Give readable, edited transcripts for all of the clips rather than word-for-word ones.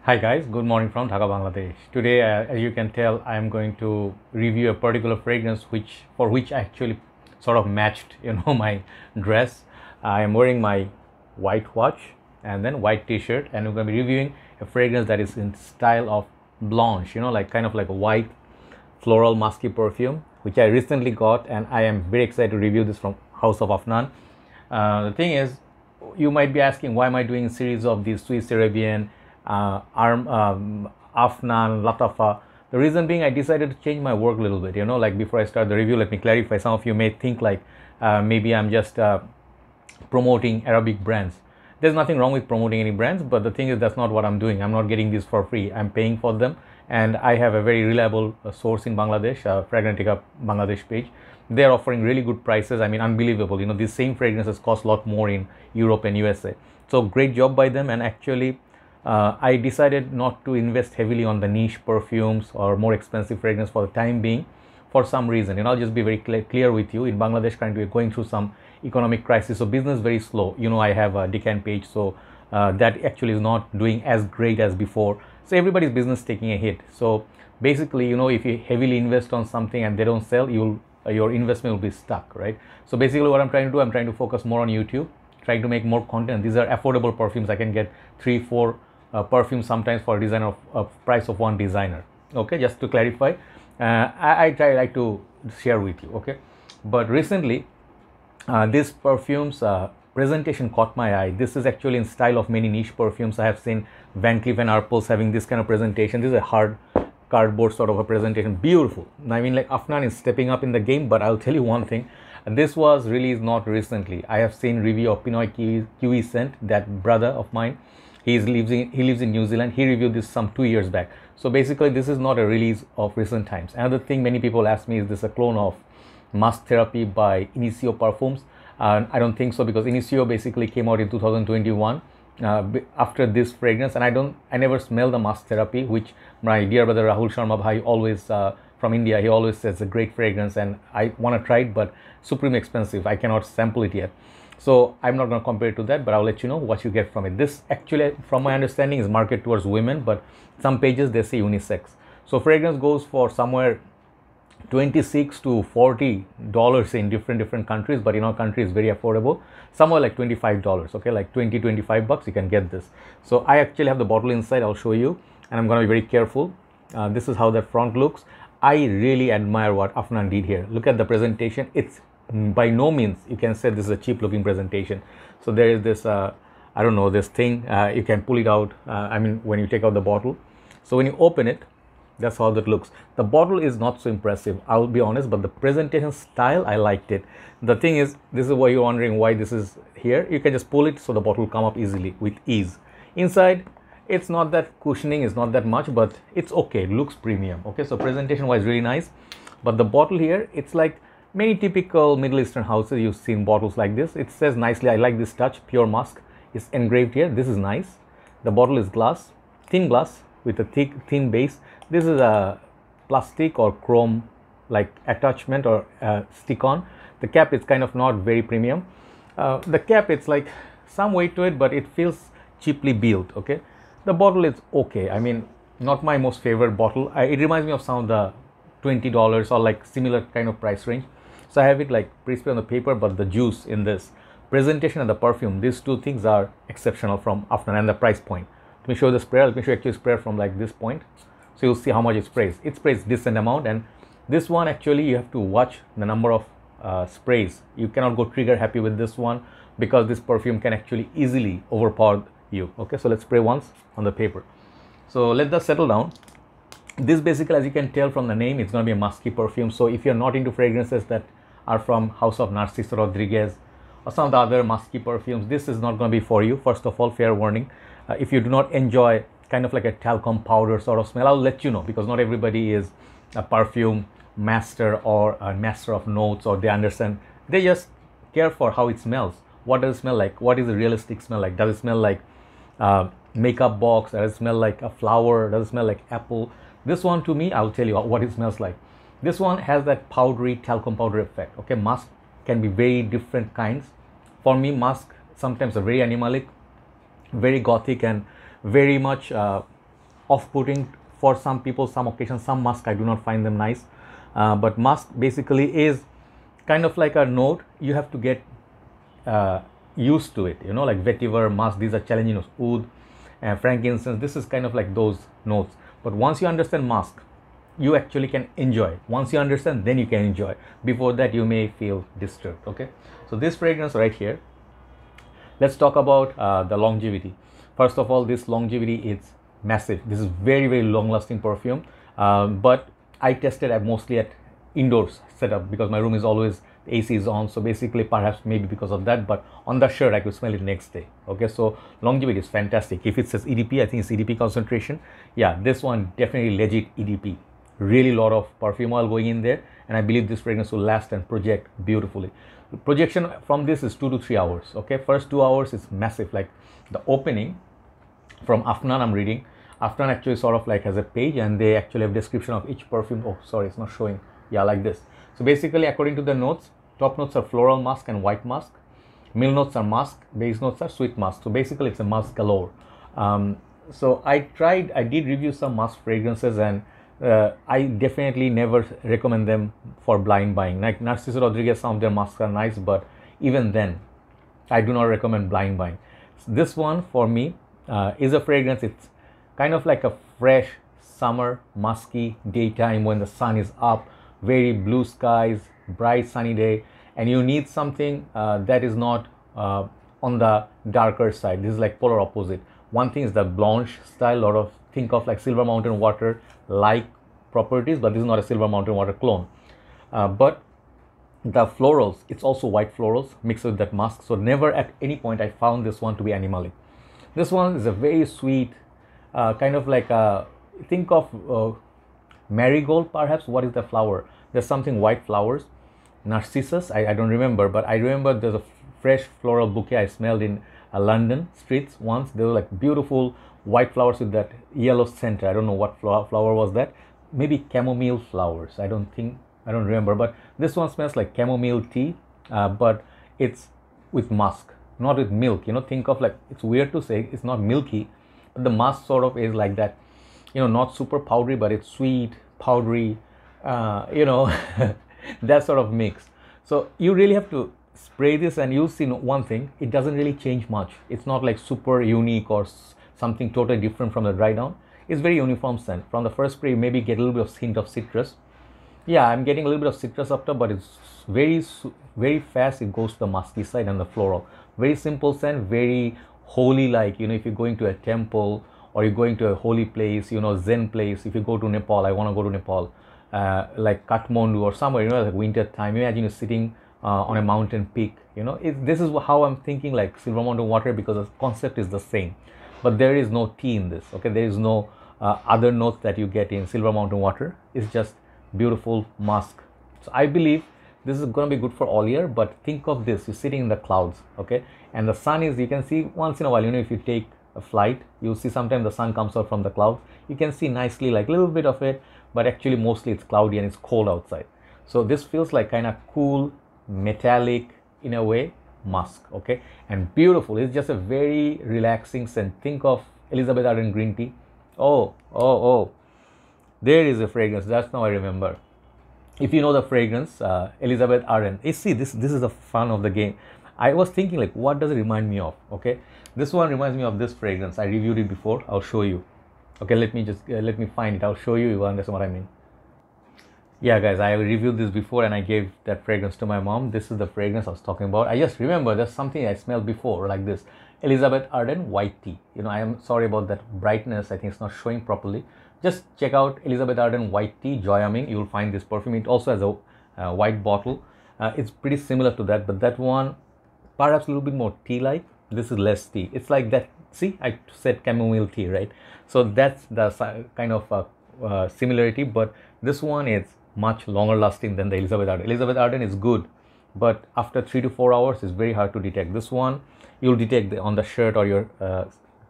Hi guys, good morning from Dhaka, Bangladesh. Today, as you can tell, I am going to review a particular fragrance for which I actually sort of matched, my dress. I am wearing my white watch and then white t-shirt, and we're going to be reviewing a fragrance that is in style of blanche, like kind of like a white floral musky perfume, which I recently got, and I am very excited to review this from House of Afnan. The thing is, you might be asking, why am I doing a series of these Swiss Arabian, Afnan, Latafa? The reason being, I decided to change my work a little bit. Like before I start the review, let me clarify. Some of you may think like maybe I'm just promoting Arabic brands. There's nothing wrong with promoting any brands, but the thing is, that's not what I'm doing. I'm not getting these for free. I'm paying for them, and I have a very reliable source in Bangladesh, Fragrantica Bangladesh page. They're offering really good prices. I mean, unbelievable. These same fragrances cost a lot more in Europe and USA. So great job by them. And actually, I decided not to invest heavily on the niche perfumes or more expensive fragrance for the time being, for some reason. I'll just be very clear with you. In Bangladesh, currently we're going through some economic crisis, so business very slow. I have a Decant page, so that actually is not doing as great as before. So everybody's business taking a hit. So basically, if you heavily invest on something and they don't sell, your investment will be stuck, right? So basically what I'm trying to do, I'm trying to focus more on YouTube, trying to make more content. These are affordable perfumes. I can get 3-4 perfumes sometimes for a designer of price of one designer. Okay, just to clarify, I like to share with you. Okay, but recently these perfumes presentation caught my eye. This is actually in style of many niche perfumes. I have seen Van Cleef and Arpels having this kind of presentation. This is a hard cardboard sort of a presentation, beautiful. I mean, like, Afnan is stepping up in the game. But I'll tell you one thing, this was released not recently. I have seen review of Pinoy Kiwi Scent, that brother of mine. He lives in New Zealand. He reviewed this some 2 years back. So basically, this is not a release of recent times. Another thing many people ask me, is this a clone of Musk Therapy by Initio Parfums? I don't think so, because Initio basically came out in 2021 after this fragrance, and I never smell the Musk Therapy, which my dear brother Rahul Sharma Bhai always from India, he always says a great fragrance, and I want to try it, but supreme expensive. I cannot sample it yet. So I'm not going to compare it to that, but I'll let you know what you get from it. This actually, from my understanding, is marketed towards women, but some pages they say unisex. So fragrance goes for somewhere $26 to $40 in different countries, but in our country is very affordable, somewhere like $25. Okay, like 20-25 bucks you can get this. So I actually have the bottle inside. I'll show you, and I'm going to be very careful. This is how the front looks. I really admire what Afnan did here. Look at the presentation. It's by no means you can say this is a cheap looking presentation. So there is this I don't know, this thing, you can pull it out. I mean, when you take out the bottle, so when you open it, that's how that looks. The bottle is not so impressive, I'll be honest, but the presentation style, I liked it. The thing is, this is why you're wondering why this is here. You can just pull it, so the bottle will come up easily with ease. Inside, it's not that cushioning, is not that much, but it's okay. It looks premium. Okay, so presentation wise, really nice. But the bottle here, it's like many typical Middle Eastern houses, you've seen bottles like this. It says nicely, I like this touch, Pure Musk is engraved here. This is nice. The bottle is glass, thin glass with a thin base. This is a plastic or chrome like attachment or stick on. The cap is kind of not very premium. The cap, it's like some weight to it, but it feels cheaply built. Okay, the bottle is okay. I mean, not my most favorite bottle. It reminds me of some of the $20 or like similar kind of price range. So I have it like pre-spray on the paper, but the juice in this presentation and the perfume, these two things are exceptional from Afnan, and the price point. Let me show you the sprayer. Let me show you actually sprayer from like this point. So you'll see how much it sprays. It sprays decent amount, and this one actually you have to watch the number of sprays. You cannot go trigger happy with this one, because this perfume can actually easily overpower you. Okay, so let's spray once on the paper. So let that settle down. This basically, as you can tell from the name, it's going to be a musky perfume. So if you're not into fragrances that are from House of Narciso Rodriguez or some of the other musky perfumes, this is not going to be for you. First of all, fair warning, if you do not enjoy kind of like a talcum powder sort of smell, I'll let you know, because not everybody is a perfume master or a master of notes, or they understand. They just care for how it smells. What does it smell like? What is the realistic smell like? Does it smell like makeup box? Does it smell like a flower? Does it smell like apple? This one, to me, I'll tell you what it smells like. This one has that powdery talcum powder effect. Okay, musk can be very different kinds. For me, musk sometimes are very animalic, very gothic, and very much off-putting for some people, some occasions. Some musk I do not find them nice, but musk basically is kind of like a note you have to get used to it, you know, like vetiver, musk, these are challenging notes. Oud, frankincense, this is kind of like those notes. But once you understand musk, you actually can enjoy. Once you understand, then you can enjoy. Before that, you may feel disturbed. Okay, so this fragrance right here, let's talk about the longevity. First of all, this longevity is massive. This is very, very long lasting perfume, but I tested mostly at indoors setup because my room is always, the AC is on, so basically perhaps maybe because of that, but on the shirt I could smell it next day. Okay, so longevity is fantastic. If it says EDP, I think it's EDP concentration. Yeah, this one definitely legit EDP. Really lot of perfume oil going in there, and I believe this fragrance will last and project beautifully. The projection from this is 2 to 3 hours. Okay, first 2 hours is massive. Like the opening from Afnan, I'm reading. Afnan actually sort of like has a page, and they actually have description of each perfume. Oh, sorry, it's not showing. Yeah, like this. So basically, according to the notes, top notes are floral musk and white musk. Middle notes are musk. Base notes are sweet musk. So basically, it's a musk galore. So I did review some musk fragrances, and I definitely never recommend them for blind buying. Like Narciso Rodriguez, some of their musks are nice, but even then, I do not recommend blind buying. This one for me is a fragrance. It's kind of like a fresh summer musky daytime when the sun is up, very blue skies, bright sunny day, and you need something that is not on the darker side. This is like polar opposite. One thing is the blanche style, lot of think of like Silver Mountain Water like properties, but this is not a Silver Mountain Water clone. But the florals, it's also white florals mixed with that musk. So never at any point I found this one to be animalic. This one is a very sweet, kind of like a, think of marigold perhaps. What is the flower? There's something white flowers. Narcissus, I don't remember, but I remember there's a fresh floral bouquet I smelled in London streets once. They were like beautiful white flowers with that yellow center. I don't know what flower was that. Maybe chamomile flowers. I don't remember, but this one smells like chamomile tea, but it's with musk, not with milk. You know, think of like, it's weird to say, it's not milky, but the musk sort of is like that, you know, not super powdery, but it's sweet, powdery, you know, that sort of mix. So you really have to spray this, and you'll see one thing, it doesn't really change much. It's not like super unique or something totally different from the dry down. It's very uniform scent. From the first spray, you maybe get a little bit of hint of citrus. Yeah, I'm getting a little bit of citrus after, but it's very fast. It goes to the musky side and the floral. Very simple scent, very holy, like, you know, if you're going to a temple or you're going to a holy place, you know, Zen place. If you go to Nepal, I want to go to Nepal, like Kathmandu or somewhere, you know, like winter time. Imagine you're sitting on a mountain peak, you know. This is how I'm thinking, like Silver Mountain Water, because the concept is the same. But there is no tea in this. Okay, there is no other notes that you get in Silver Mountain Water. It's just beautiful musk. So I believe this is going to be good for all year. But think of this, you're sitting in the clouds, okay, and the sun is, you can see once in a while, you know, if you take a flight, you'll see sometimes the sun comes out from the clouds. You can see nicely like a little bit of it, but actually mostly it's cloudy and it's cold outside. So this feels like kind of cool, metallic in a way musk, okay, and beautiful. It's just a very relaxing scent. Think of Elizabeth Arden green tea. Oh, there is a fragrance. That's now I remember. If you know the fragrance, Elizabeth Arden. You see, this is the fun of the game. I was thinking like, what does it remind me of? Okay, this one reminds me of this fragrance. I reviewed it before. I'll show you. Okay, let me find it. I'll show you. You will understand what I mean. Yeah, guys, I reviewed this before and I gave that fragrance to my mom. This is the fragrance I was talking about. I just remember there's something I smelled before like this. Elizabeth Arden White Tea. You know, I am sorry about that brightness. I think it's not showing properly. Just check out Elizabeth Arden White Tea, Joy Amin. You will find this perfume. It also has a white bottle. It's pretty similar to that, but that one perhaps a little bit more tea-like. This is less tea. It's like that. See, I said chamomile tea, right? So that's the kind of similarity, but this one is much longer lasting than the Elizabeth Arden. Elizabeth Arden is good, but after 3 to 4 hours, it's very hard to detect. This one, you'll detect on the shirt or your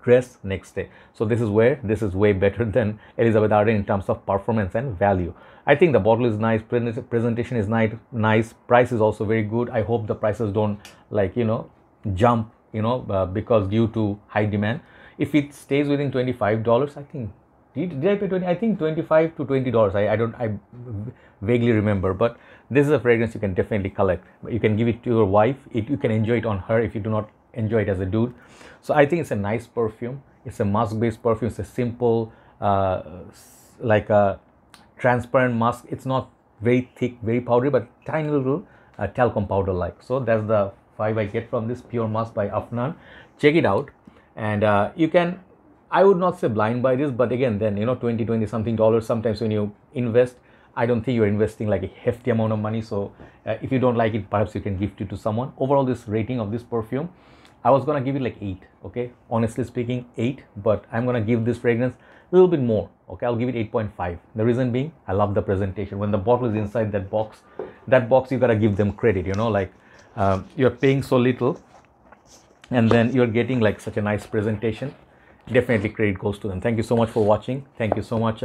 dress next day. So this is way better than Elizabeth Arden in terms of performance and value. I think the bottle is nice, presentation is nice, price is also very good. I hope the prices don't, like, you know, jump, you know, because due to high demand. If it stays within $25, I think did I pay 20? I think $25 to $20. I don't, I vaguely remember, but this is a fragrance you can definitely collect. You can give it to your wife. You can enjoy it on her if you do not enjoy it as a dude. So I think it's a nice perfume. It's a musk based perfume. It's a simple, like a transparent musk. It's not very thick, very powdery, but tiny little talcum powder like. So that's the 5 I get from this pure musk by Afnan. Check it out. And you can, I would not say blind buy this, but again, then, you know, 20 something dollars. Sometimes when you invest, I don't think you're investing like a hefty amount of money. So if you don't like it, perhaps you can gift it to someone. Overall, this rating of this perfume, I was gonna give it like 8. Okay, honestly speaking, 8, but I'm gonna give this fragrance a little bit more. Okay, I'll give it 8.5. The reason being, I love the presentation. When the bottle is inside that box you gotta give them credit, you know, like you're paying so little and then you're getting like such a nice presentation. Definitely credit goes to them. Thank you so much for watching. Thank you so much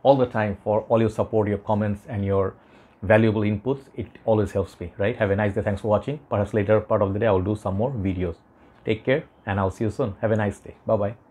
all the time for all your support, your comments and your valuable inputs. It always helps me, right? Have a nice day. Thanks for watching. Perhaps later part of the day I will do some more videos. Take care and I'll see you soon. Have a nice day. Bye bye.